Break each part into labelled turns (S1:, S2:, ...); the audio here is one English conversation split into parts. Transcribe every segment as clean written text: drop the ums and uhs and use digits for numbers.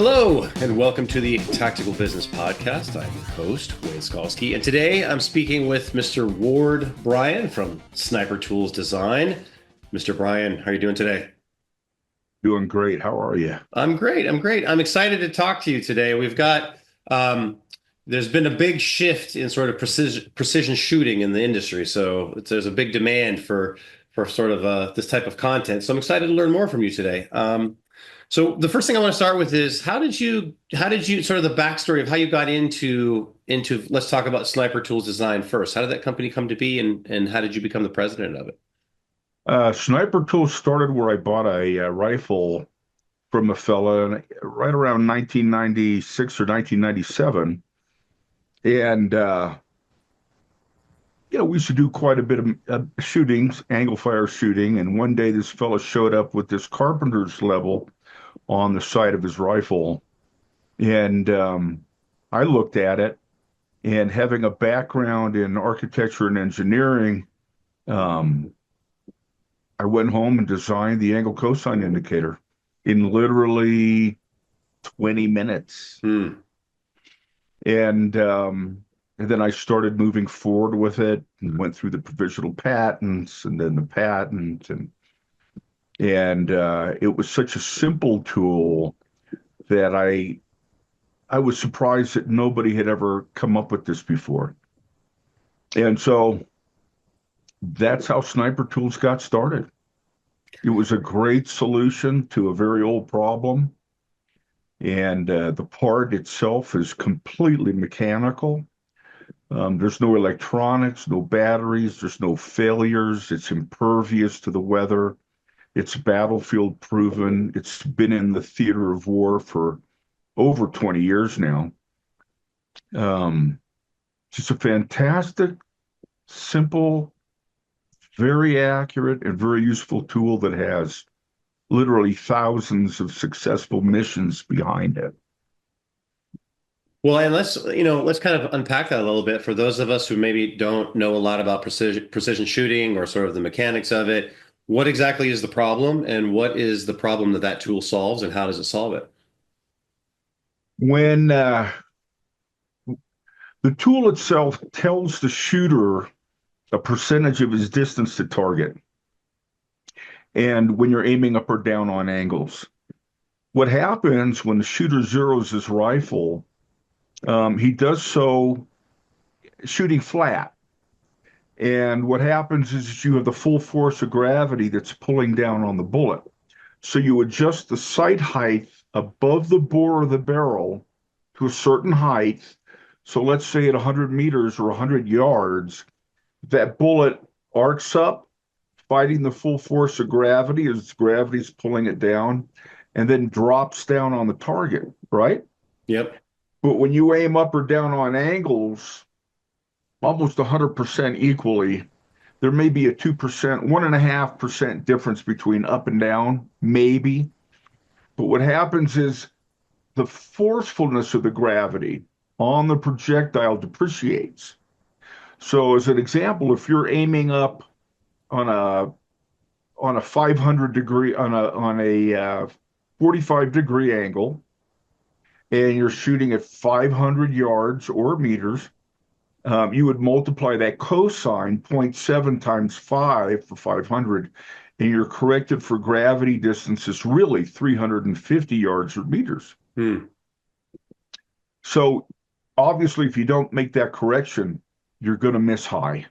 S1: Hello, and welcome to the Tactical Business Podcast. I'm your host, Wade Skalsky, and today I'm speaking with Mr. Ward Brien from Sniper Tools Design. Mr. Brien, how are you doing today?
S2: Doing great. How are you?
S1: I'm great. I'm excited to talk to you today. There's been a big shift in sort of precision shooting in the industry, so there's a big demand for sort of this type of content. So I'm excited to learn more from you today. So the first thing I want to start with is how did you sort of the backstory of how you got into let's talk about Sniper Tools Design first. How did that company come to be, and how did you become the president of it?
S2: Sniper Tools started where I bought a rifle from a fella right around 1996 or 1997. And, we used to do quite a bit of shootings, angle fire shooting. And one day this fella showed up with this carpenter's level on the side of his rifle. And I looked at it, and having a background in architecture and engineering, um, I went home and designed the angle cosine indicator in literally 20 minutes. And then I started moving forward with it and went through the provisional patents and then the patent and it was such a simple tool that I was surprised that nobody had ever come up with this before. And so that's how Sniper Tools got started. It was a great solution to a very old problem. And the part itself is completely mechanical. There's no electronics, no batteries, there's no failures. It's impervious to the weather. It's battlefield proven. It's been in the theater of war for over 20 years now. Um, just a fantastic, simple, very accurate, and very useful tool that has literally thousands of successful missions behind it.
S1: Well, and let's kind of unpack that a little bit for those of us who maybe don't know a lot about precision shooting or sort of the mechanics of it. What exactly is the problem, and what is the problem that tool solves, and how does it solve it?
S2: When the tool itself tells the shooter a percentage of his distance to target, and when you're aiming up or down on angles, what happens when the shooter zeroes his rifle, he does so shooting flat. And what happens is you have the full force of gravity that's pulling down on the bullet. So you adjust the sight height above the bore of the barrel to a certain height. So let's say at 100 meters or 100 yards, that bullet arcs up, fighting the full force of gravity as gravity's pulling it down, and then drops down on the target, right?
S1: Yep.
S2: But when you aim up or down on angles, almost 100% equally, there may be a 2%, 1.5% difference between up and down, maybe. But what happens is the forcefulness of the gravity on the projectile depreciates. So as an example, if you're aiming up on a 500 degree on a 45 degree angle, and you're shooting at 500 yards or meters, you would multiply that cosine 0.7 times 5 for 500, and you're corrected for gravity distance is really 350 yards or meters. So obviously, if you don't make that correction, you're going to miss high.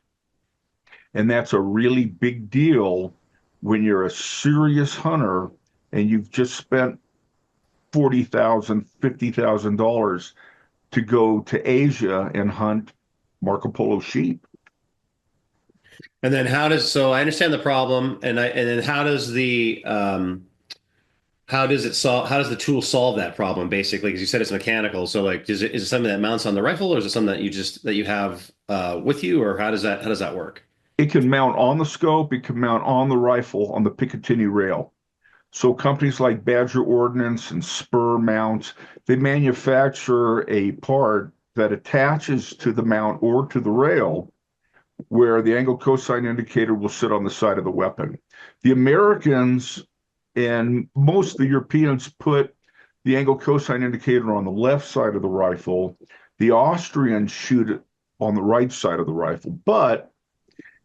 S2: And that's a really big deal when you're a serious hunter and you've just spent $40,000, $50,000 to go to Asia and hunt Marco Polo sheep.
S1: And then so I understand the problem, and then how does the tool solve that problem basically? Because you said it's mechanical. So like, is it something that mounts on the rifle, or is it something that you have with you, or how does that work?
S2: It can mount on the scope, it can mount on the rifle on the Picatinny rail. So companies like Badger Ordnance and Spur Mounts, they manufacture a part that attaches to the mount or to the rail where the angle cosine indicator will sit on the side of the weapon. The Americans and most of the Europeans put the angle cosine indicator on the left side of the rifle. The Austrians shoot it on the right side of the rifle. But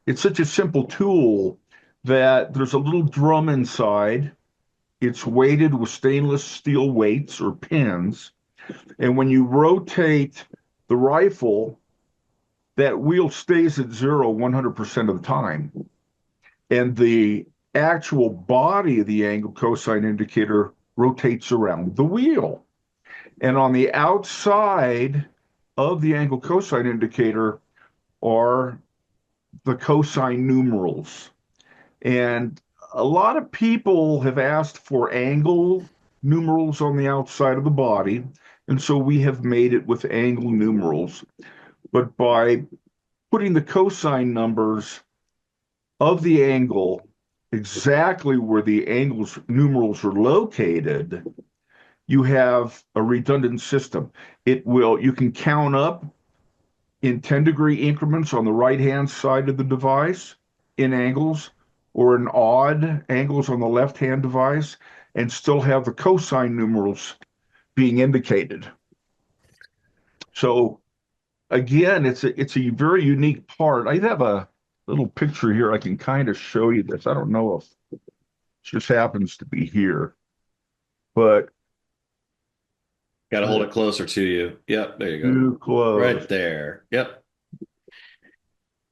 S2: it's such a simple tool that there's a little drum inside. It's weighted with stainless steel weights or pins. And when you rotate the rifle, that wheel stays at zero 100% of the time. And the actual body of the angle cosine indicator rotates around the wheel. And on the outside of the angle cosine indicator are the cosine numerals. And a lot of people have asked for angle numerals on the outside of the body. And so we have made it with angle numerals. But by putting the cosine numbers of the angle exactly where the angle's numerals are located, you have a redundant system. You can count up in 10-degree increments on the right-hand side of the device in angles, or in odd angles on the left-hand device, and still have the cosine numerals being indicated. So again, it's a very unique part. I have a little picture here. I can kind of show you this. I don't know if it just happens to be here, but
S1: Got to hold it closer to you. Yep, there you go.
S2: too close.
S1: Right there. Yep.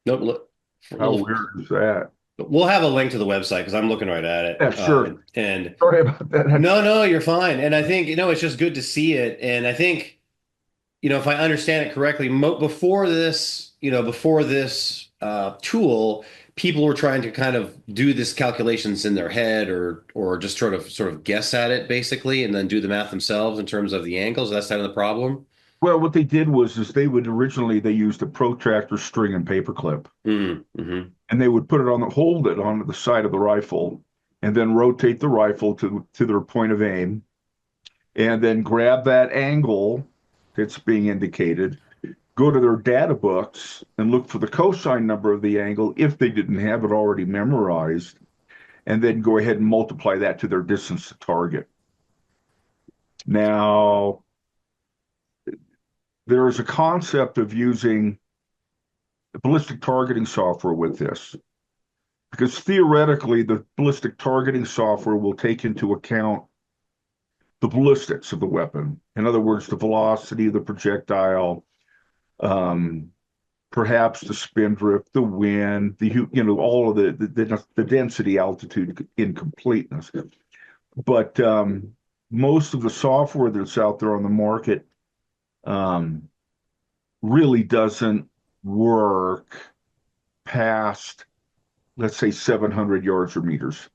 S1: Nope. Look,
S2: How weird is that?
S1: we'll have a link to the website because I'm looking right at it.
S2: Yeah, sure.
S1: And
S2: Sorry about that.
S1: no, you're fine. And I think, it's just good to see it. And I think, if I understand it correctly, before this tool, people were trying to kind of do this calculations in their head or just sort of guess at it basically, and then do the math themselves in terms of the angles. That's kind of the problem.
S2: Well, what they did was they used a protractor string and paperclip,
S1: Mm-hmm.
S2: and they would hold it onto the side of the rifle, and then rotate the rifle to their point of aim, and then grab that angle that's being indicated, go to their data books and look for the cosine number of the angle if they didn't have it already memorized, and then go ahead and multiply that to their distance to target. Now, there is a concept of using ballistic targeting software with this, because theoretically, the ballistic targeting software will take into account the ballistics of the weapon. In other words, the velocity of the projectile, perhaps the spin drift, the wind, all of the density, altitude, incompleteness. But most of the software that's out there on the market really doesn't work past, let's say, 700 yards or meters.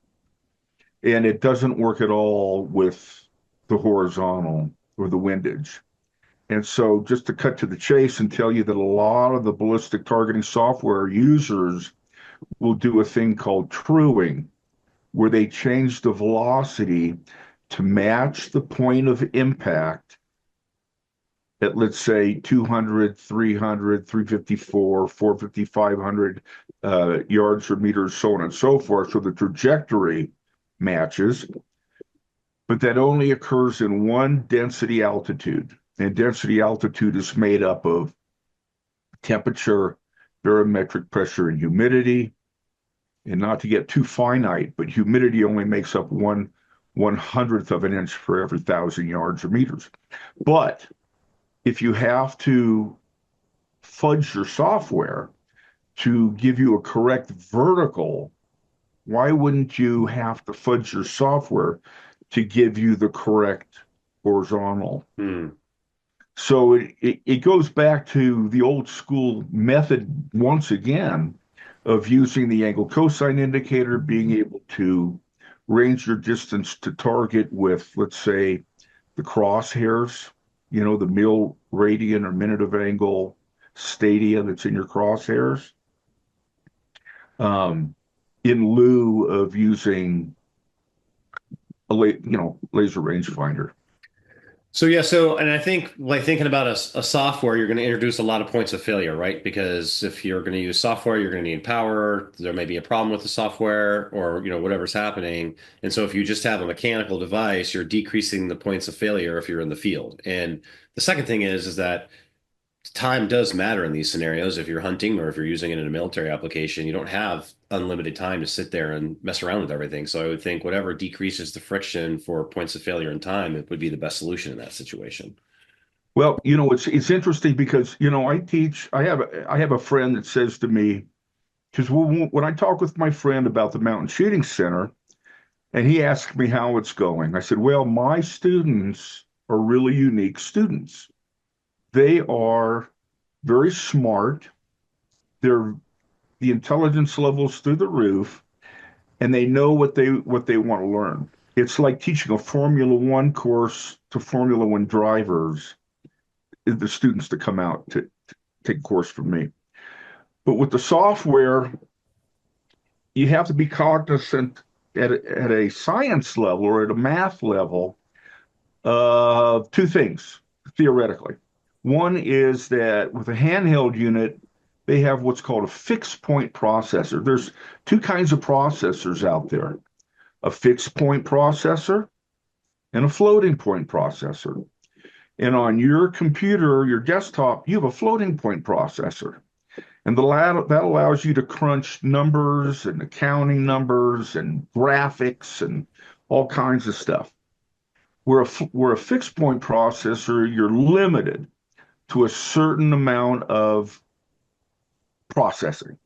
S2: And it doesn't work at all with the horizontal or the windage. And so just to cut to the chase and tell you that a lot of the ballistic targeting software users will do a thing called truing, where they change the velocity to match the point of impact at, let's say, 200, 300, 354, 450, 500 yards or meters, so on and so forth. So the trajectory matches, but that only occurs in one density altitude. And density altitude is made up of temperature, barometric pressure, and humidity. And not to get too finite, but humidity only makes up 1/100th of an inch for every 1,000 yards or meters. But if you have to fudge your software to give you a correct vertical, why wouldn't you have to fudge your software to give you the correct horizontal? So it goes back to the old school method once again of using the angle cosine indicator, being able to range your distance to target with, let's say, the crosshairs, the mil radian or minute of angle stadia that's in your crosshairs, in lieu of using a laser rangefinder.
S1: And I think like thinking about a software, you're going to introduce a lot of points of failure, right? Because if you're going to use software, you're going to need power. There may be a problem with the software, or whatever's happening. And so if you just have a mechanical device, you're decreasing the points of failure if you're in the field. And the second thing is that time does matter in these scenarios. If you're hunting or if you're using it in a military application, you don't have unlimited time to sit there and mess around with everything. So I would think whatever decreases the friction for points of failure in time, it would be the best solution in that situation.
S2: Well, it's interesting because I have a friend that says to me, because when I talk with my friend about the Mountain Shooting Center, and he asked me how it's going, I said, well, my students are really unique students. They are very smart. They're the intelligence levels through the roof, and they know what they want to learn. It's like teaching a Formula One course to Formula One drivers, the students that come out to take a course from me. But with the software, you have to be cognizant at a science level or at a math level of two things, theoretically. One is that with a handheld unit, they have what's called a fixed point processor. There's two kinds of processors out there, a fixed point processor and a floating point processor. And on your computer, your desktop, you have a floating point processor. And that allows you to crunch numbers and accounting numbers and graphics and all kinds of stuff. Where a fixed point processor, you're limited to a certain amount of processing.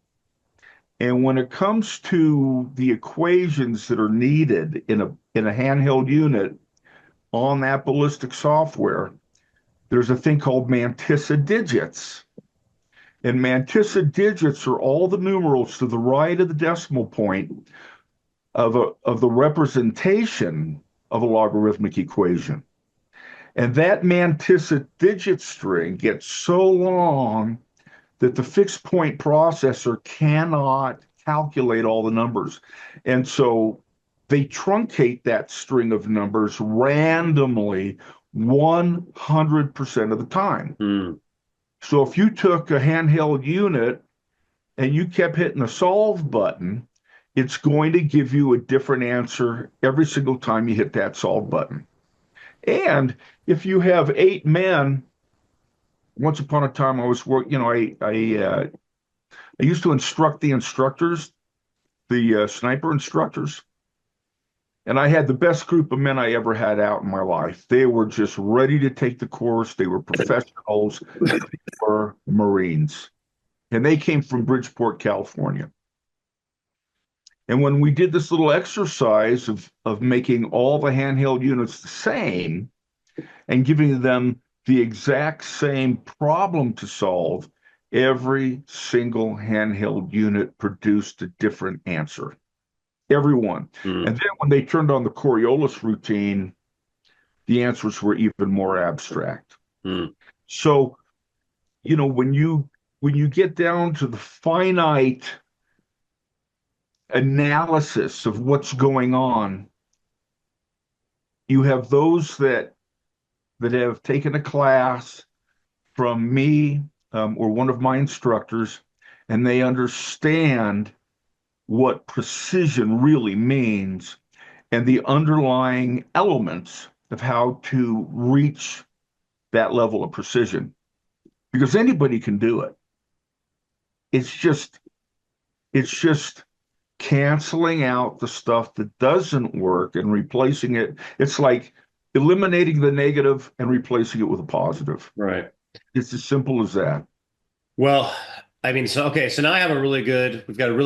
S2: And when it comes to the equations that are needed in a handheld unit on that ballistic software, there's a thing called mantissa digits. And mantissa digits are all the numerals to the right of the decimal point of the representation of a logarithmic equation. And that mantissa digit string gets so long that the fixed point processor cannot calculate all the numbers. And so they truncate that string of numbers randomly 100% of the time.
S1: Hmm.
S2: So if you took a handheld unit and you kept hitting the solve button, it's going to give you a different answer every single time you hit that solve button. And if you have 8 men, once upon a time I was work, I used to instruct the instructors, the sniper instructors, and I had the best group of men I ever had out in my life. They were just ready to take the course. They were professionals. They were Marines, and they came from Bridgeport, California. And when we did this little exercise of making all the handheld units the same and giving them the exact same problem to solve, every single handheld unit produced a different answer. Every one.
S1: Hmm.
S2: And then when they turned on the Coriolis routine, the answers were even more abstract.
S1: Hmm.
S2: So, when you get down to the finite analysis of what's going on, you have those that have taken a class from me or one of my instructors, and they understand what precision really means and the underlying elements of how to reach that level of precision. Because anybody can do it. It's just canceling out the stuff that doesn't work and replacing it. It's like eliminating the negative and replacing it with a positive.
S1: Right.
S2: It's as simple as that.
S1: Well, I mean, so now we've got a really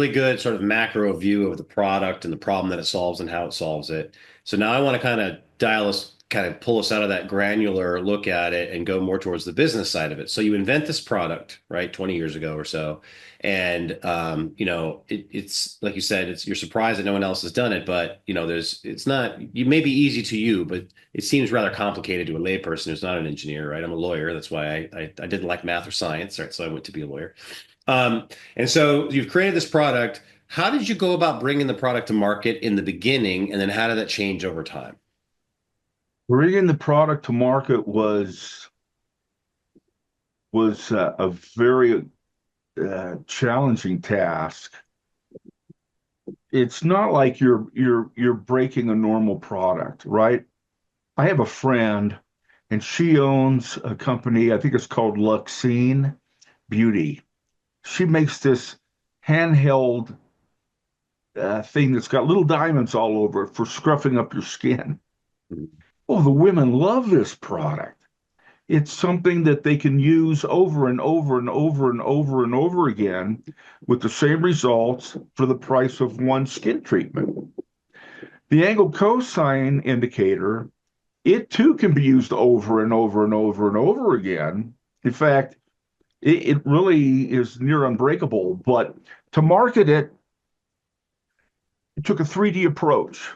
S1: good sort of macro view of the product and the problem that it solves and how it solves it. So now I want to kind of pull us out of that granular look at it and go more towards the business side of it. So you invent this product, right, 20 years ago or so. And, it's like you said, you're surprised that no one else has done it, but it's not, you may be easy to you, but it seems rather complicated to a layperson who's not an engineer, right? I'm a lawyer. That's why I didn't like math or science, right? So I went to be a lawyer. And so you've created this product. How did you go about bringing the product to market in the beginning? And then how did that change over time?
S2: Bringing the product to market was a very challenging task. It's not like you're breaking a normal product, right? I have a friend, and she owns a company. I think it's called Luxine Beauty. She makes this handheld thing that's got little diamonds all over it for scruffing up your skin. Oh, the women love this product. It's something that they can use over and over and over and over and over again with the same results for the price of one skin treatment. The angle cosine indicator, it too can be used over and over and over and over again. In fact, it really is near unbreakable. But to market it, it took a 3D approach.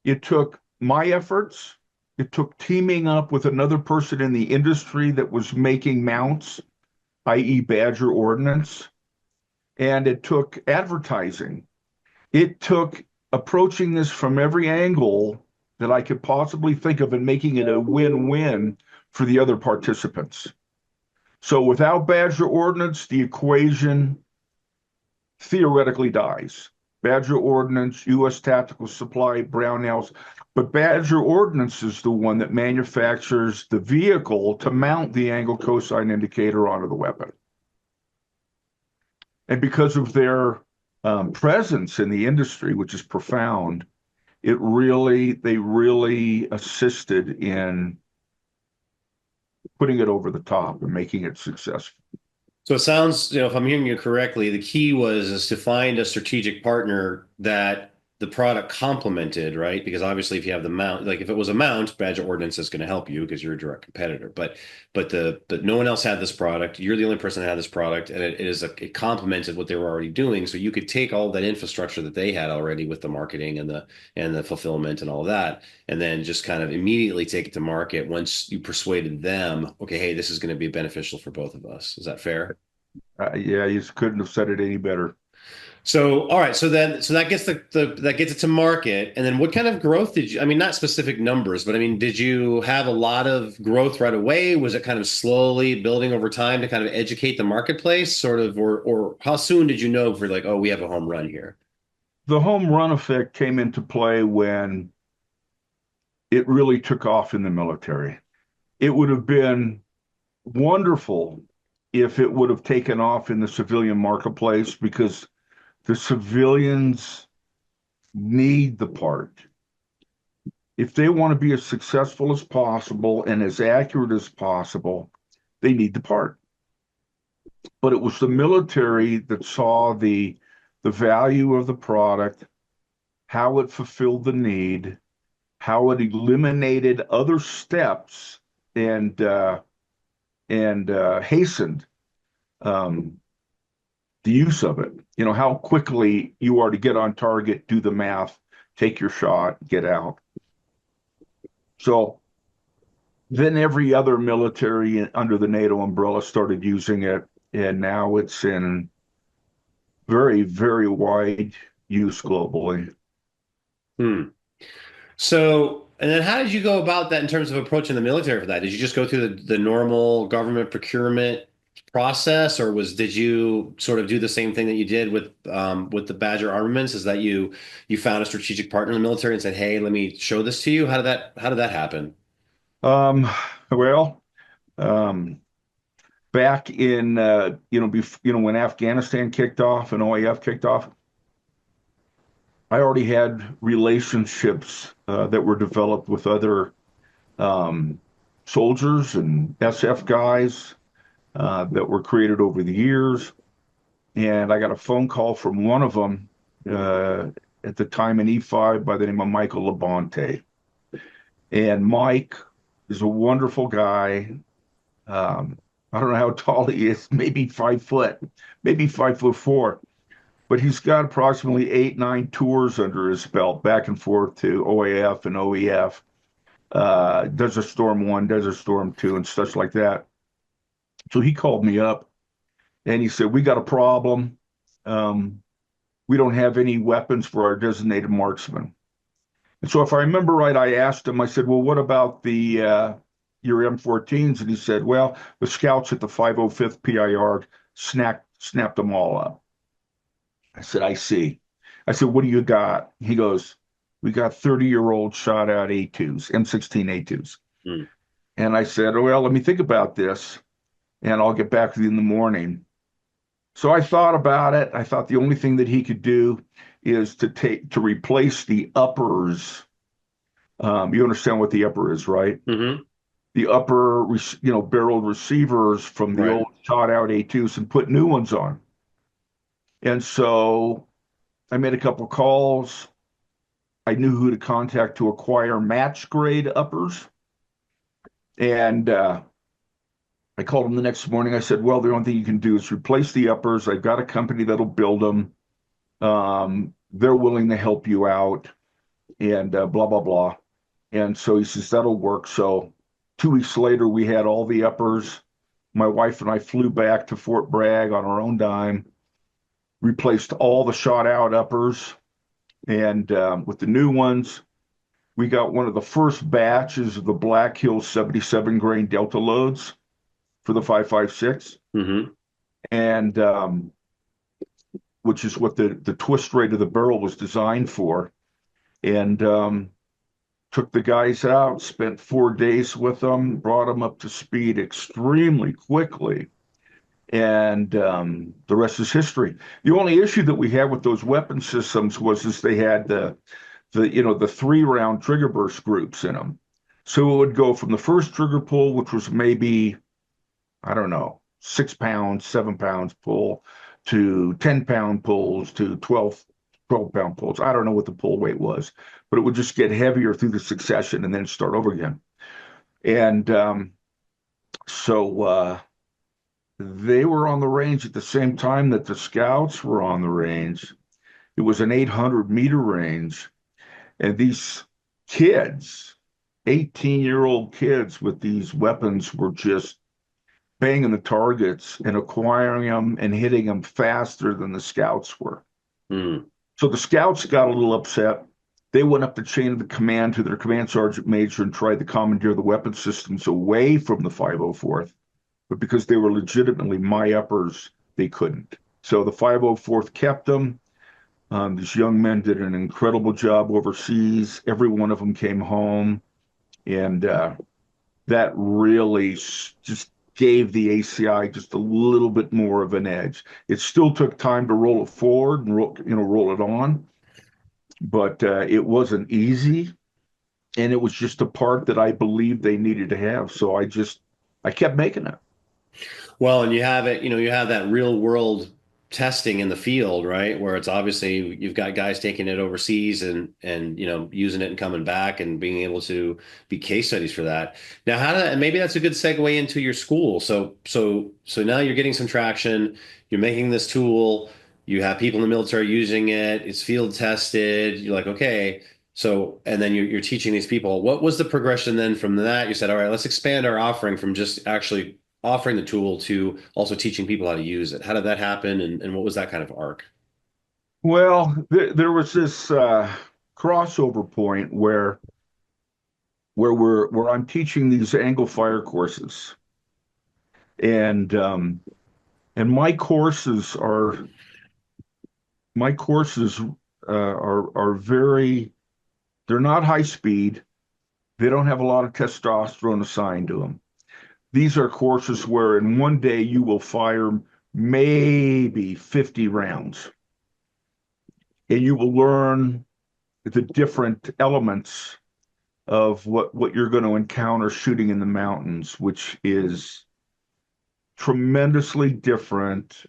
S2: It took my efforts. It took teaming up with another person in the industry that was making mounts, i.e., Badger Ordnance. And it took advertising. It took approaching this from every angle that I could possibly think of and making it a win-win for the other participants. So without Badger Ordnance, the equation theoretically dies. Badger Ordnance, U.S. Tactical Supply, Brownells. But Badger Ordnance is the one that manufactures the vehicle to mount the angle cosine indicator onto the weapon. And because of their presence in the industry, which is profound, they really assisted in putting it over the top and making it successful.
S1: So it sounds, if I'm hearing you correctly, the key was is to find a strategic partner that the product complemented, right? Because obviously, if you have the mount, like if it was a mount, Badger Ordnance is going to help you because you're a direct competitor. But no one else had this product. You're the only person that had this product, and it complemented what they were already doing. So you could take all that infrastructure that they had already with the marketing and the fulfillment and all that, and then just kind of immediately take it to market once you persuaded them, okay, hey, this is going to be beneficial for both of us. Is that fair?
S2: Yeah, you couldn't have said it any better.
S1: So, all right. So that gets that gets it to market. And then what kind of growth did you, I mean, not specific numbers, but I mean, did you have a lot of growth right away? Was it kind of slowly building over time to kind of educate the marketplace sort of, or how soon did you know for like, oh, we have a home run here?
S2: The home run effect came into play when it really took off in the military. It would have been wonderful if it would have taken off in the civilian marketplace because the civilians need the part. If they want to be as successful as possible and as accurate as possible, they need the part. But it was the military that saw the value of the product, how it fulfilled the need, how it eliminated other steps and hastened um, the use of it. You know, how quickly you are to get on target, do the math, take your shot, get out. So then every other military under the NATO umbrella started using it, and now it's in very, very wide use globally.
S1: Hmm. So, and then how did you go about that in terms of approaching the military for that? Did you just go through the normal government procurement process, or did you sort of do the same thing that you did with the Badger armaments? Is that you found a strategic partner in the military and said, "Hey, let me show this to you." How did that happen?
S2: Um, well, um, back in when Afghanistan kicked off and OAF kicked off, I already had relationships that were developed with other um, soldiers and SF guys that were created over the years. And I got a phone call from one of them uh, at the time in E5 by the name of Michael Labonte. And Mike is a wonderful guy. Um, I don't know how tall he is, maybe 5 foot, maybe 5'4", but he's got approximately 8, 9 tours under his belt, back and forth to OAF and OEF, Desert Storm 1, Desert Storm 2, and such like that. So he called me up and he said, "We got a problem. Um, we don't have any weapons for our designated marksman." And so if I remember right, I asked him, I said, well, what about the your M14s? And he said, well, the scouts at the 505th PIR snapped them all up. I said, I see. I said, what do you got? He goes, we got 30-year-old shot out A2s, M16 A2s.
S1: Hmm.
S2: And I said, well, let me think about this and I'll get back to you in the morning. So I thought about it. I thought the only thing that he could do is to replace the uppers. You understand what the upper is, right?
S1: Hmm.
S2: The upper, barreled receivers from the
S1: Right.
S2: old shot out A2s and put new ones on. And so I made a couple calls. I knew who to contact to acquire match grade uppers. And I called him the next morning. I said, well, the only thing you can do is replace the uppers. I've got a company that'll build them. They're willing to help you out and blah, blah, blah. And so he says, that'll work. So 2 weeks later, we had all the uppers. My wife and I flew back to Fort Bragg on our own dime, replaced all the shot out uppers. And with the new ones, we got one of the first batches of the Black Hills 77 grain Delta loads for the 5.56.
S1: Hmm.
S2: And which is what the twist rate of the barrel was designed for. And took the guys out, spent 4 days with them, brought them up to speed extremely quickly. And the rest is history. The only issue that we had with those weapon systems was is they had the 3 round trigger burst groups in them. So it would go from the first trigger pull, which was maybe, I don't know, 6 pounds, 7 pounds pull, to 10-pound pulls, to 12-pound pulls. I don't know what the pull weight was, but it would just get heavier through the succession and then start over again. And so they were on the range at the same time that the scouts were on the range. It was an 800-meter range. And these kids, 18-year-old kids with these weapons, were just banging the targets and acquiring them and hitting them faster than the scouts were.
S1: Hmm.
S2: So the scouts got a little upset. They went up the chain of the command to their command sergeant major and tried to commandeer the weapon systems away from the 504th. But because they were legitimately my uppers, they couldn't. So the 504th kept them. These young men did an incredible job overseas. Every one of them came home. And that really just gave the ACI just a little bit more of an edge. It still took time to roll it forward and roll it on, but it wasn't easy, and it was just a part that I believed they needed to have. So I kept making it.
S1: Well, and you have it, you have that real world testing in the field, right? Where it's obviously you've got guys taking it overseas and using it and coming back and being able to be case studies for that. Now, and maybe that's a good segue into your school. So now you're getting some traction, you're making this tool, you have people in the military using it, it's field tested, you're like, okay. So, and then you're teaching these people. What was the progression then from that? You said, all right, let's expand our offering from just actually offering the tool to also teaching people how to use it. How did that happen, and what was that kind of arc?
S2: Well, there was this crossover point where I'm teaching these angle fire courses, and and my courses are very, they're not high speed. They don't have a lot of testosterone assigned to them. These are courses where in one day you will fire maybe 50 rounds, and you will learn the different elements of what you're going to encounter shooting in the mountains, which is tremendously different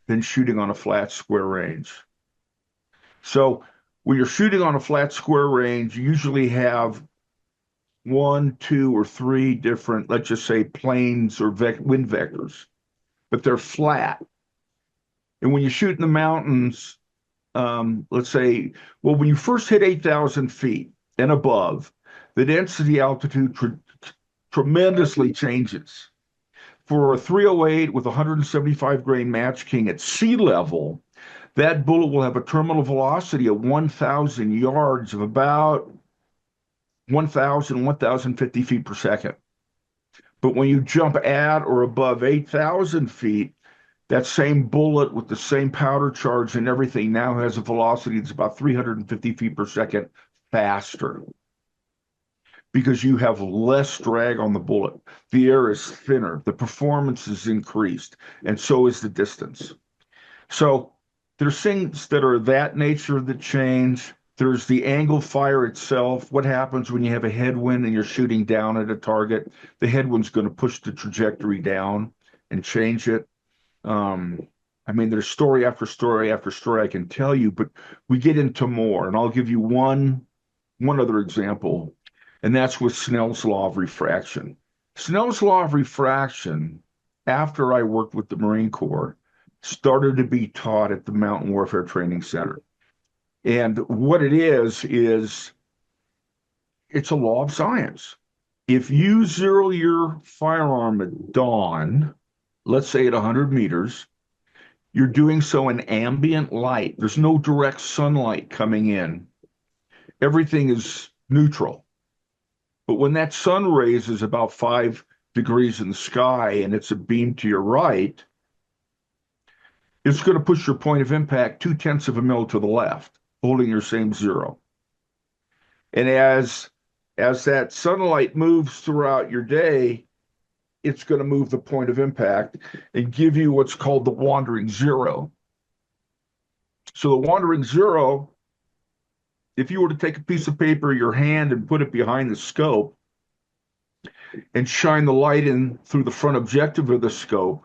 S2: than shooting on a flat square range. So when you're shooting on a flat square range, you usually have one, two, or three different, let's just say, planes or wind vectors, but they're flat. And when you shoot in the mountains, let's say, well, when you first hit 8,000 feet and above, the density altitude tremendously changes. For a 308 with 175 grain Match King at sea level, that bullet will have a terminal velocity of 1,000 yards of about 1,000, 1,050 feet per second. But when you jump at or above 8,000 feet, that same bullet with the same powder charge and everything now has a velocity that's about 350 feet per second faster because you have less drag on the bullet. The air is thinner, the performance is increased, and so is the distance. So there's things that are that nature that change. There's the angle fire itself. What happens when you have a headwind and you're shooting down at a target? The headwind's going to push the trajectory down and change it. I mean, there's story after story after story I can tell you, but we get into more, and I'll give you one other example, and that's with Snell's law of refraction. Snell's law of refraction, after I worked with the Marine Corps, started to be taught at the Mountain Warfare Training Center. And what it is it's a law of science. If you zero your firearm at dawn, let's say at 100 meters, you're doing so in ambient light. There's no direct sunlight coming in. Everything is neutral. But when that sun rays is about 5 degrees in the sky and it's a beam to your right, it's going to push your point of impact 0.2 of a mil to the left, holding your same zero. And as that sunlight moves throughout your day, it's going to move the point of impact and give you what's called the wandering zero. So the wandering zero, if you were to take a piece of paper in your hand and put it behind the scope and shine the light in through the front objective of the scope,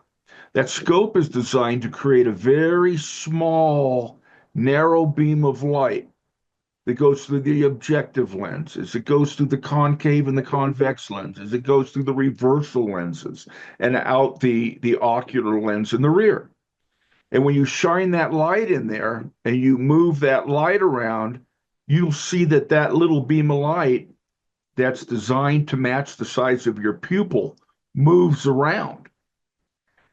S2: that scope is designed to create a very small, narrow beam of light that goes through the objective lenses. It goes through the concave and the convex lenses. It goes through the reversal lenses and out the ocular lens in the rear. And when you shine that light in there and you move that light around, you'll see that that little beam of light that's designed to match the size of your pupil moves around.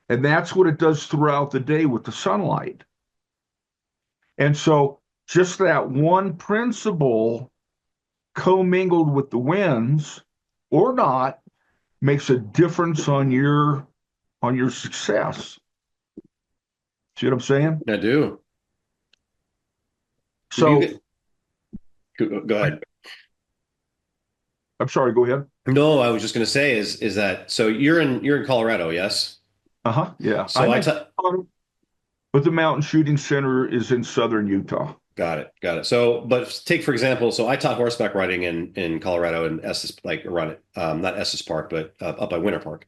S2: And that's what it does throughout the day with the sunlight. And so just that one principle commingled with the winds or not makes a difference on your success. See what I'm saying?
S1: I do.
S2: So
S1: Go ahead.
S2: I'm sorry, go ahead.
S1: No, I was just going to say is that so you're in Colorado, yes?
S2: Uh-huh. Yeah.
S1: So
S2: I'm
S1: I
S2: in
S1: t
S2: Colorado, but the mountain shooting center is in southern Utah.
S1: Got it. Got it. So, but take for example, so I taught horseback riding in Colorado and Estes, like around it, not Estes Park, but up by Winter Park.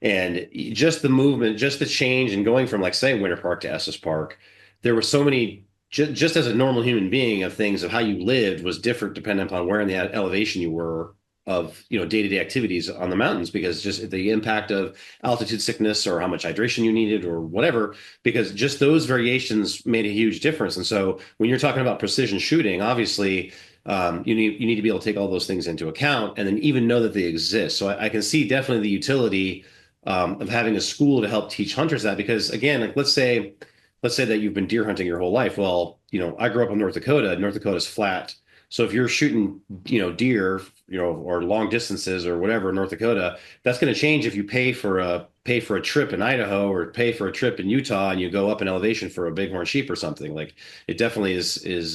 S1: And just the movement, just the change and going from like say Winter Park to Estes Park, there were so many just as a normal human being of things of how you lived was different depending upon where in the elevation you were of day-to-day activities on the mountains because just the impact of altitude sickness or how much hydration you needed or whatever because just those variations made a huge difference. And so when you're talking about precision shooting, obviously you need to be able to take all those things into account and then even know that they exist. So I can see definitely the utility of having a school to help teach hunters that because again, like let's say that you've been deer hunting your whole life. Well, I grew up in North Dakota. North Dakota's flat. So if you're shooting, deer, or long distances or whatever in North Dakota, that's going to change if you pay for a trip in Idaho or pay for a trip in Utah and you go up in elevation for a bighorn sheep or something. Like it definitely is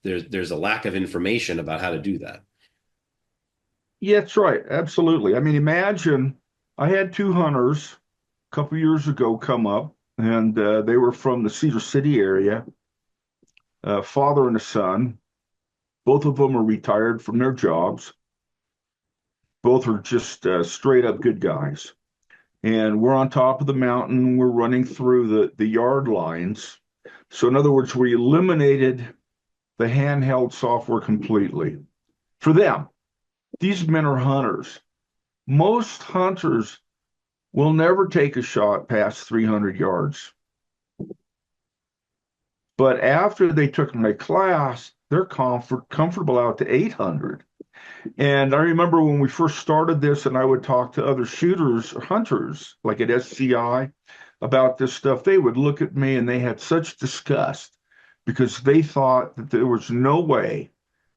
S1: there's a lack of information about how to do that.
S2: Yeah, that's right. Absolutely. I mean, imagine I had two hunters a couple years ago come up, and they were from the Cedar City area, father and a son. Both of them are retired from their jobs. Both are just straight up good guys. And we're on top of the mountain. We're running through the yard lines. So, in other words, we eliminated the handheld software completely. For them, these men are hunters. Most hunters will never take a shot past 300 yards. But after they took my class, they're comfortable out to 800. And I remember when we first started this, and I would talk to other shooters or hunters, like at SCI, about this stuff, they would look at me and they had such disgust because they thought that there was no way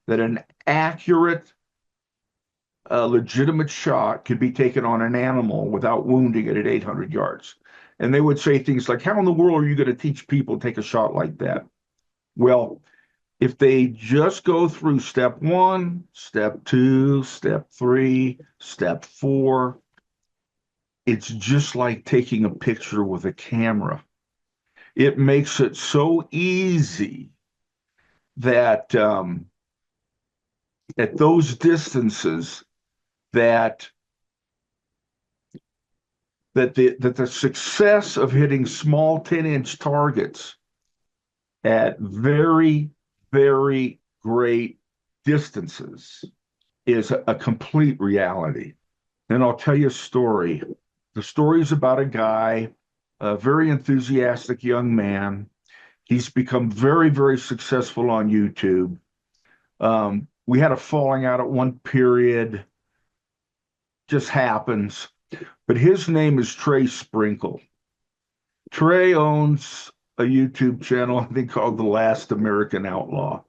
S2: that an accurate a legitimate shot could be taken on an animal without wounding it at 800 yards. And they would say things like, how in the world are you going to teach people to take a shot like that? Well, if they just go through step one, step two, step three, step four, it's just like taking a picture with a camera. It makes it so easy that at those distances that the success of hitting small 10-inch targets at very, very great distances is a complete reality. And I'll tell you a story. The story is about a guy, a very enthusiastic young man. He's become very, very successful on YouTube. We had a falling out at one period, just happens. But his name is Trey Sprinkle. Trey owns a YouTube channel, I think, called The Last American Outlaw.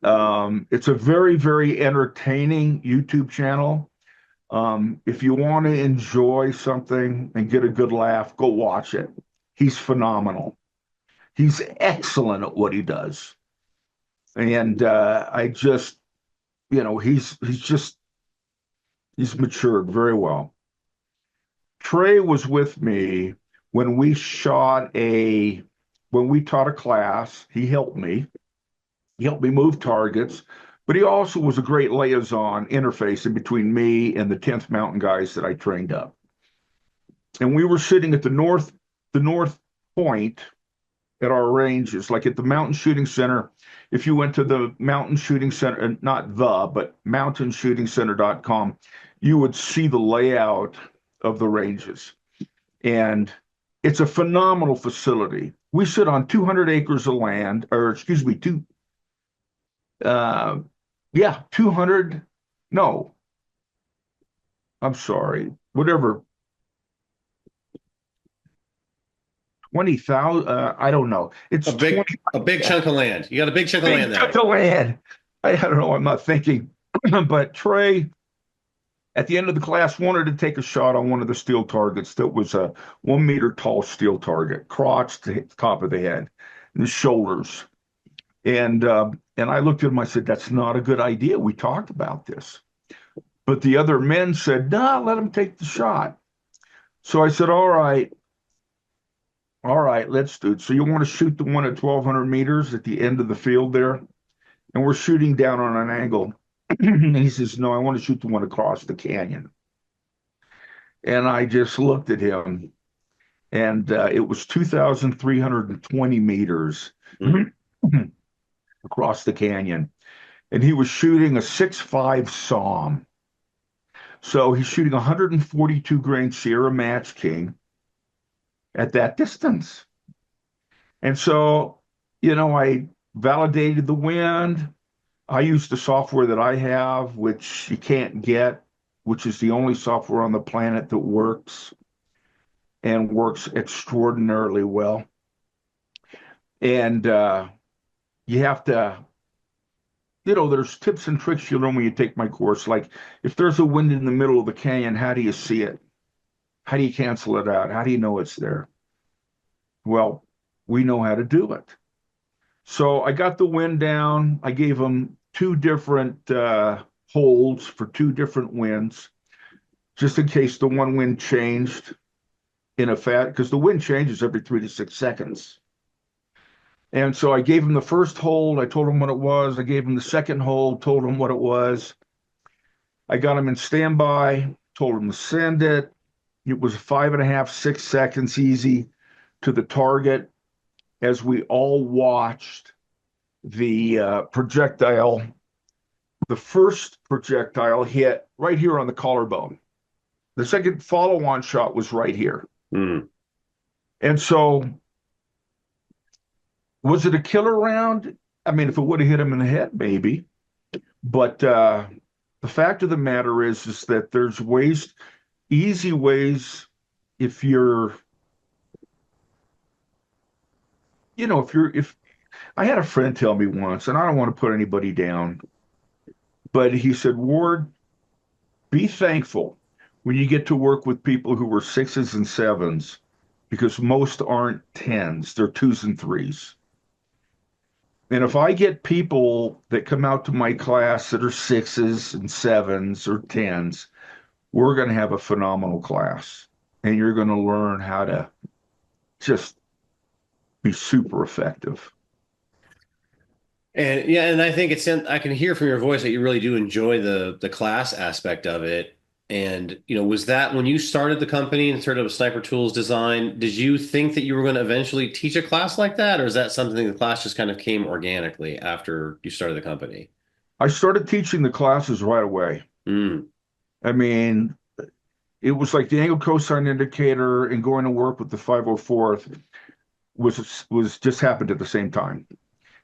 S2: It's a very, very entertaining YouTube channel. If you want to enjoy something and get a good laugh, go watch it. He's phenomenal. He's excellent at what he does. And I just, he's matured very well. Trey was with me when we when we taught a class. He helped me. He helped me move targets, but he also was a great liaison interface in between me and the 10th Mountain guys that I trained up. And we were sitting at the north point at our ranges, like at the Mountain Shooting Center. If you went to the Mountain Shooting Center, not but mountainshootingcenter.com, you would see the layout of the ranges. And it's a phenomenal facility. We sit on 200 acres of land, or excuse me, 200, no, I'm sorry, whatever, 20,000, I don't know. It's
S1: A big
S2: 20,
S1: a big chunk of land. You got a big chunk of land
S2: big
S1: there.
S2: chunk of land. I don't know, I'm not thinking. But Trey, at the end of the class, wanted to take a shot on one of the steel targets that was a 1 meter tall steel target, crotch to hit the top of the head, and the shoulders. And I looked at him, I said, that's not a good idea. We talked about this. But the other men said, no, let him take the shot. So I said, all right, let's do it. So you want to shoot the one at 1,200 meters at the end of the field there? And we're shooting down on an angle. And he says, no, I want to shoot the one across the canyon. And I just looked at him, and it was 2,320 meters
S1: Mm.
S2: across the canyon. And he was shooting a 6.5 SAUM. So he's shooting 142 grain Sierra Match King at that distance. And so, I validated the wind. I used the software that I have, which you can't get, which is the only software on the planet that works and works extraordinarily well. And you have to, there's tips and tricks you learn when you take my course. Like if there's a wind in the middle of the canyon, how do you see it? How do you cancel it out? How do you know it's there? Well, we know how to do it. So I got the wind down. I gave them two different holds for two different winds, just in case the one wind changed in effect, because the wind changes every 3 to 6 seconds. And so I gave him the first hold. I told him what it was. I gave him the second hold, told him what it was. I got him in standby, told him to send it. It was 5.5, 6 seconds easy to the target as we all watched the projectile. The first projectile hit right here on the collarbone. The second follow-on shot was right here.
S1: Mm.
S2: And so, was it a killer round? I mean, if it would have hit him in the head, maybe. But the fact of the matter is that there's easy ways, if you're, if I had a friend tell me once, and I don't want to put anybody down, but he said, Ward, be thankful when you get to work with people who were sixes and sevens, because most aren't tens, they're twos and threes. And if I get people that come out to my class that are sixes and sevens or tens, we're going to have a phenomenal class. And you're going to learn how to just be super effective.
S1: And yeah, and I think I can hear from your voice that you really do enjoy the class aspect of it. And was that when you started the company and started with Sniper Tools Design, did you think that you were going to eventually teach a class like that, or is that something the class just kind of came organically after you started the company?
S2: I started teaching the classes right away.
S1: Mm.
S2: I mean, it was like the angle cosine indicator and going to work with the 504th was just happened at the same time.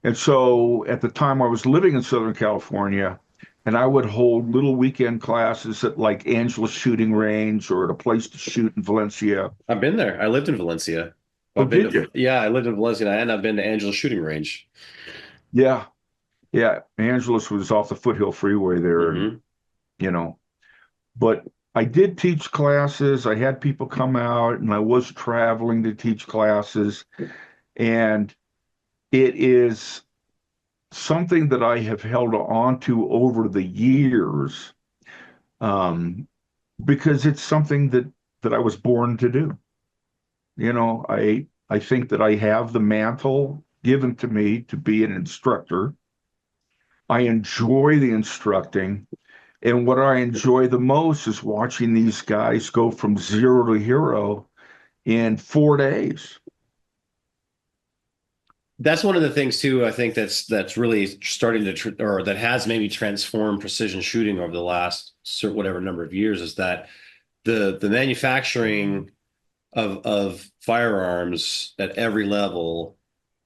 S2: And so at the time I was living in Southern California, and I would hold little weekend classes at like Angeles Shooting Range or at a place to shoot in Valencia.
S1: I've been there. I lived in Valencia.
S2: Oh,
S1: I've been
S2: did
S1: to,
S2: you?
S1: yeah, I lived in Valencia and I've been to Angela's shooting range.
S2: Yeah. Yeah. Angeles was off the Foothill Freeway there. And,
S1: Hmm.
S2: you know, but I did teach classes. I had people come out and I was traveling to teach classes. And it is something that I have held on to over the years, um, because it's something that I was born to do. I think that I have the mantle given to me to be an instructor. I enjoy the instructing, and what I enjoy the most is watching these guys go from zero to hero in 4 days.
S1: That's one of the things too. I think that's really starting to or that has maybe transformed precision shooting over the last whatever number of years is that the manufacturing of firearms at every level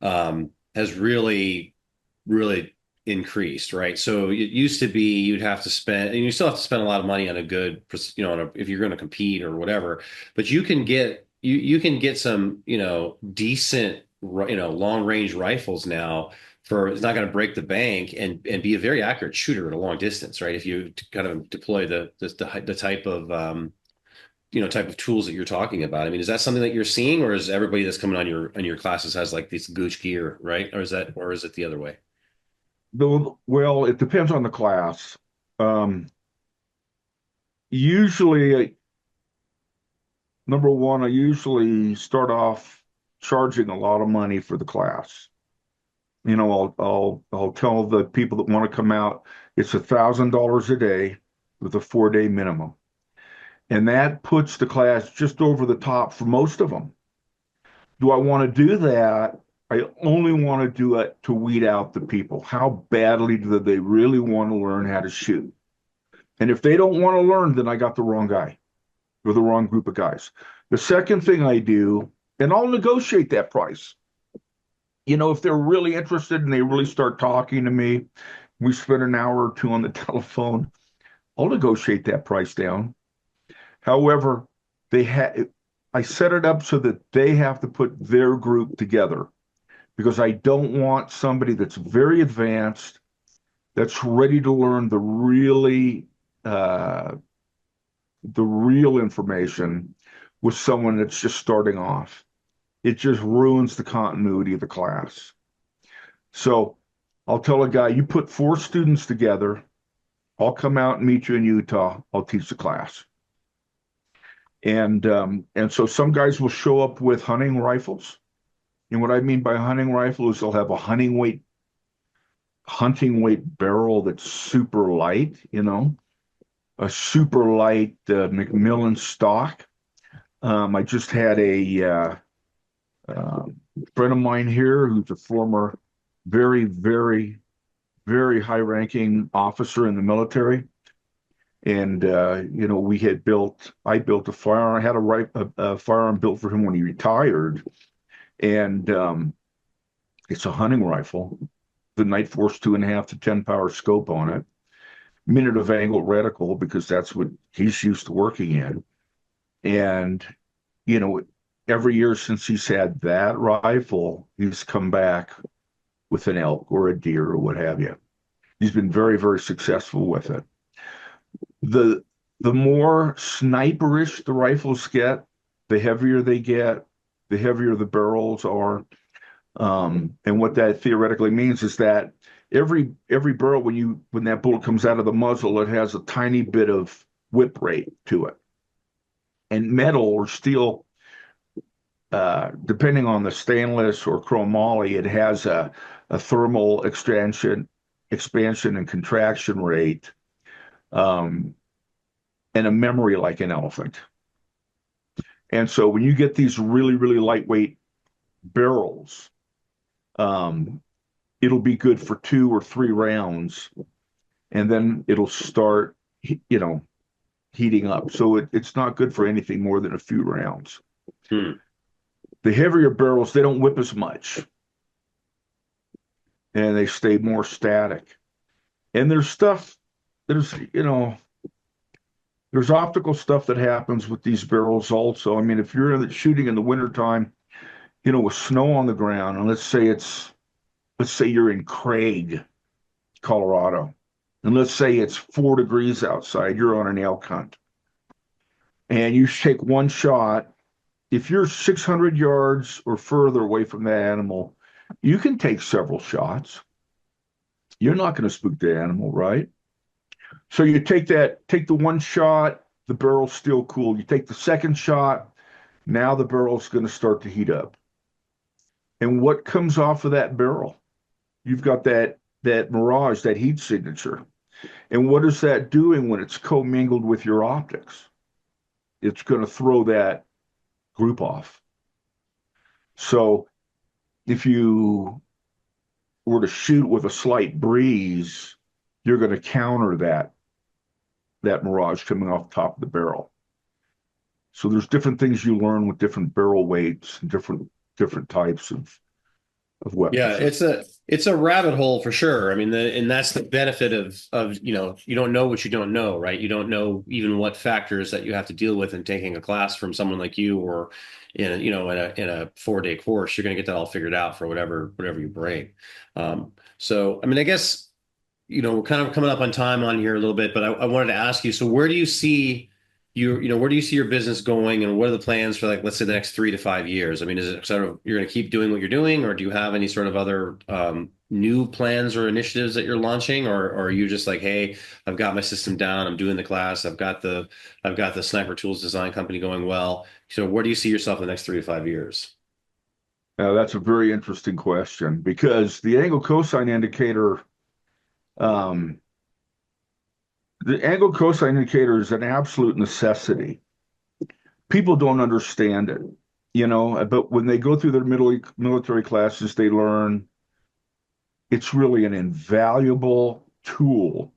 S1: has really increased, right? So it used to be you'd have to spend, and you still have to spend a lot of money on a good, if you're going to compete or whatever, but you can get some, decent, long range rifles now for it's not going to break the bank and be a very accurate shooter at a long distance, right? If you kind of deploy the type of type of tools that you're talking about. I mean, is that something that you're seeing, or is everybody that's coming on your classes has like this gooch gear, right? Or is it the other way?
S2: Well, it depends on the class. Um, usually, number one, I usually start off charging a lot of money for the class. I'll tell the people that want to come out, it's $1,000 a day with a 4 day minimum. And that puts the class just over the top for most of them. Do I want to do that? I only want to do it to weed out the people. How badly do they really want to learn how to shoot? And if they don't want to learn, then I got the wrong guy or the wrong group of guys. The second thing I do, and I'll negotiate that price. If they're really interested and they really start talking to me, we spend an hour or two on the telephone, I'll negotiate that price down. However, I set it up so that they have to put their group together because I don't want somebody that's very advanced, that's ready to learn uh, the real information with someone that's just starting off. It just ruins the continuity of the class. So I'll tell a guy, you put 4 students together, I'll come out and meet you in Utah, I'll teach the class. And so some guys will show up with hunting rifles. And what I mean by hunting rifle is they'll have a hunting weight barrel that's super light, a super light Macmillan stock. I just had a uh, friend of mine here who's a former very, very, very high-ranking officer in the military. And I built a firearm. I had a firearm built for him when he retired, and it's a hunting rifle, the Night Force 2.5 to 10 power scope on it, minute of angle reticle because that's what he's used to working in. And you know, every year since he's had that rifle, he's come back with an elk or a deer or what have you. He's been very, very successful with it. The The more sniperish the rifles get, the heavier they get, the heavier the barrels are. And what that theoretically means is that every barrel, when that bullet comes out of the muzzle, it has a tiny bit of whip rate to it. And metal or steel, depending on the stainless or chromoly, it has a thermal expansion and contraction rate, um, and a memory like an elephant. And so when you get these really, really lightweight barrels, um, it'll be good for 2 or 3 rounds, and then it'll start, heating up. So it's not good for anything more than a few rounds.
S1: Hmm.
S2: The heavier barrels, they don't whip as much, and they stay more static. And there's optical stuff that happens with these barrels also. I mean, if you're shooting in the wintertime, with snow on the ground, and let's say you're in Craig, Colorado, and let's say it's 4 degrees outside, you're on an elk hunt, and you take one shot. If you're 600 yards or further away from that animal, you can take several shots. You're not going to spook the animal, right? So you take the one shot, the barrel's still cool. You take the second shot, now the barrel's going to start to heat up. And what comes off of that barrel? You've got that mirage, that heat signature. And what is that doing when it's commingled with your optics? It's going to throw that group off. So if you were to shoot with a slight breeze, you're going to counter that mirage coming off the top of the barrel. So there's different things you learn with different barrel weights and different types of
S1: Yeah,
S2: weapons.
S1: it's a rabbit hole for sure. I mean, and that's the benefit of you don't know what you don't know, right? You don't know even what factors that you have to deal with in taking a class from someone like you, or in a 4-day course. You're going to get that all figured out for whatever you bring. So I mean, I guess we're kind of coming up on time on here a little bit, but I wanted to ask you, so where do you see where do you see your business going, and what are the plans for, like, let's say, the next 3 to 5 years? I mean, is it sort of you're going to keep doing what you're doing, or do you have any sort of other new plans or initiatives that you're launching, or are you just like, hey, I've got my system down, I'm doing the class, I've got the sniper tools design company going well. So where do you see yourself in the next 3 to 5 years?
S2: That's a very interesting question because um, the angle cosine indicator is an absolute necessity. People don't understand it, but when they go through their military classes, they learn it's really an invaluable tool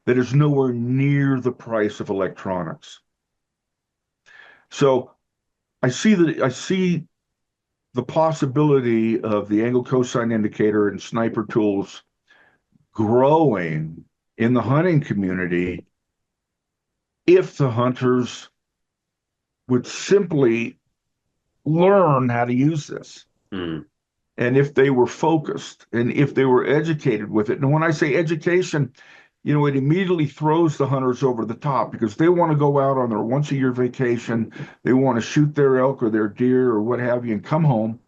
S2: that is nowhere near the price of electronics. So I see the possibility of the angle cosine indicator and sniper tools growing in the hunting community if the hunters would simply learn how to use this.
S1: Hmm.
S2: And if they were focused and if they were educated with it. And when I say education, it immediately throws the hunters over the top because they want to go out on their once-a-year vacation. They want to shoot their elk or their deer or what have you and come home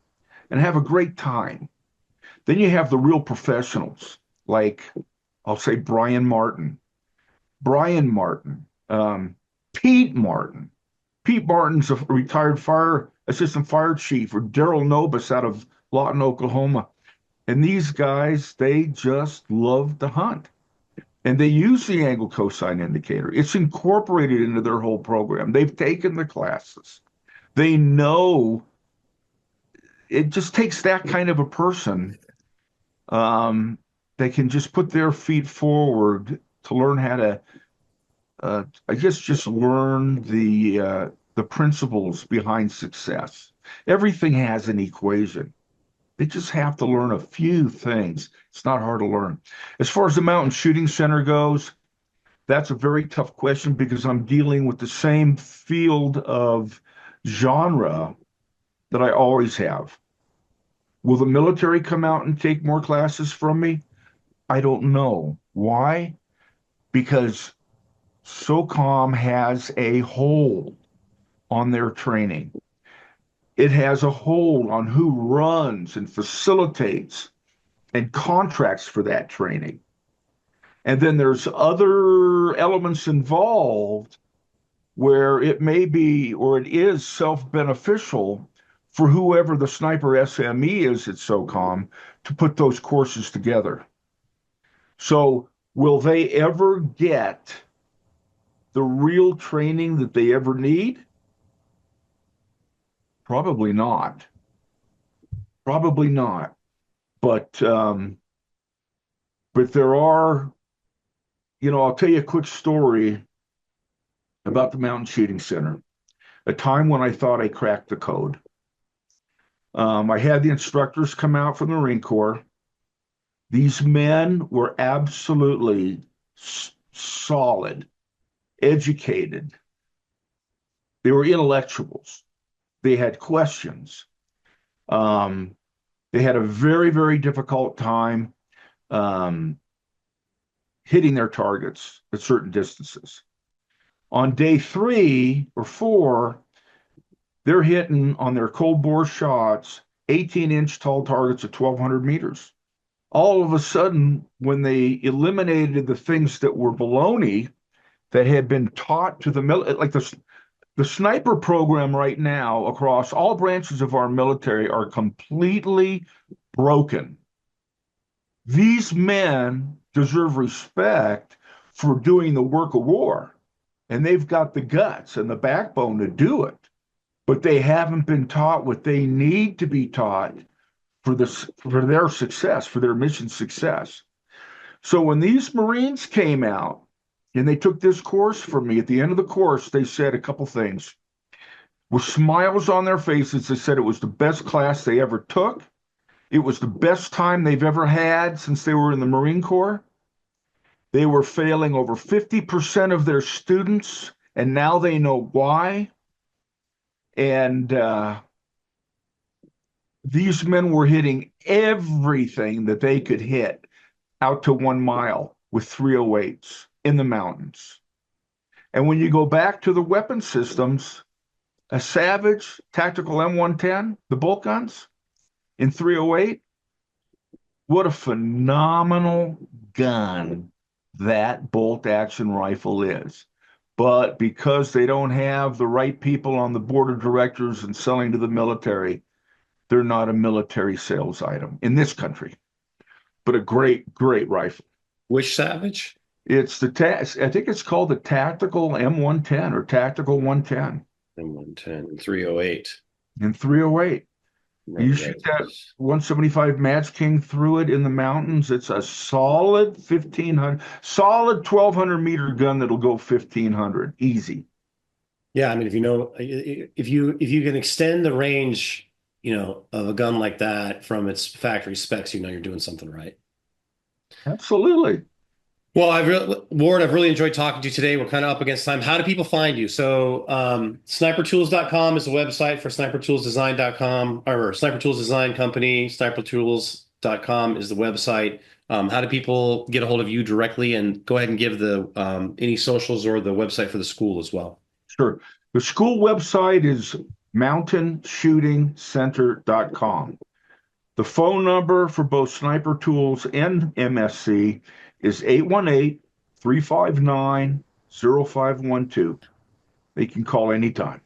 S2: and have a great time. Then you have the real professionals, like I'll say Brien Martin, Pete Martin. Pete Martin's a retired assistant fire chief, or Daryl Nobis out of Lawton, Oklahoma. And these guys, they just love to hunt. And they use the angle cosine indicator. It's incorporated into their whole program. They've taken the classes. They know it just takes that kind of a person. They can just put their feet forward to learn how to, I guess, just learn the principles behind success. Everything has an equation. They just have to learn a few things. It's not hard to learn. As far as the mountain shooting center goes, that's a very tough question because I'm dealing with the same field of genre that I always have. Will the military come out and take more classes from me? I don't know. Why? Because SOCOM has a hold on their training. It has a hold on who runs and facilitates and contracts for that training. And then there's other elements involved where it may be or it is self-beneficial for whoever the sniper SME is at SOCOM to put those courses together. So will they ever get the real training that they ever need? Probably not. Probably not. But there are, I'll tell you a quick story about the Mountain Shooting Center, a time when I thought I cracked the code. I had the instructors come out from the Marine Corps. These men were absolutely solid, educated. They were intellectuals. They had questions. They had a very, very difficult time hitting their targets at certain distances. On day 3 or 4, they're hitting on their cold bore shots 18-inch tall targets at 1,200 meters. All of a sudden, when they eliminated the things that were baloney that had been taught to the military, like the sniper program right now across all branches of our military are completely broken. These men deserve respect for doing the work of war, and they've got the guts and the backbone to do it, but they haven't been taught what they need to be taught for their success, for their mission success. So when these Marines came out and they took this course from me, at the end of the course, they said a couple things. With smiles on their faces, they said it was the best class they ever took. It was the best time they've ever had since they were in the Marine Corps. They were failing over 50% of their students, and now they know why. And these men were hitting everything that they could hit out to 1 mile with 308s in the mountains. And when you go back to the weapon systems, a Savage tactical M110, the bolt guns in 308, what a phenomenal gun that bolt action rifle is. But because they don't have the right people on the board of directors and selling to the military, they're not a military sales item in this country, but a great, great rifle.
S1: Which Savage?
S2: It's I think it's called the Tactical M110 or Tactical 110.
S1: M110, 308.
S2: In 308. You shoot
S1: Right.
S2: that 175 Match King through it in the mountains, it's a solid 1,200 meter gun that'll go 1,500 easy.
S1: Yeah, I mean, if you can extend the range, of a gun like that from its factory specs, you're doing something right.
S2: Absolutely.
S1: Well, Ward, I've really enjoyed talking to you today. We're kind of up against time. How do people find you? So, snipertools.com is the website for snipertoolsdesign.com, or Sniper Tools Design Company. Snipertools.com is the website. How do people get a hold of you directly? And go ahead and give the any socials or the website for the school as well.
S2: Sure. The school website is mountainshootingcenter.com. The phone number for both Sniper Tools and MSC is 818-359-0512. They can call anytime.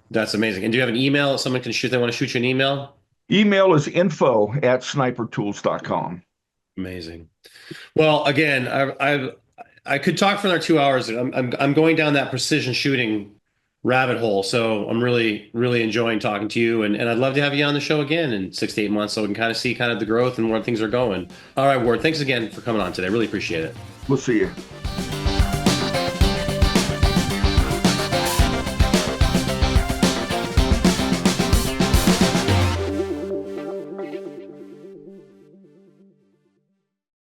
S1: That's amazing. And do you have an email? If someone can shoot, they want to shoot you an email?
S2: Email is info@snipertools.com.
S1: Amazing. Well, again, I could talk for another 2 hours. I'm going down that precision shooting rabbit hole. So I'm really, really enjoying talking to you. And I'd love to have you on the show again in 6 to 8 months so we can kind of see kind of the growth and where things are going. All right, Ward, thanks again for coming on today. Really appreciate it.
S2: We'll see you.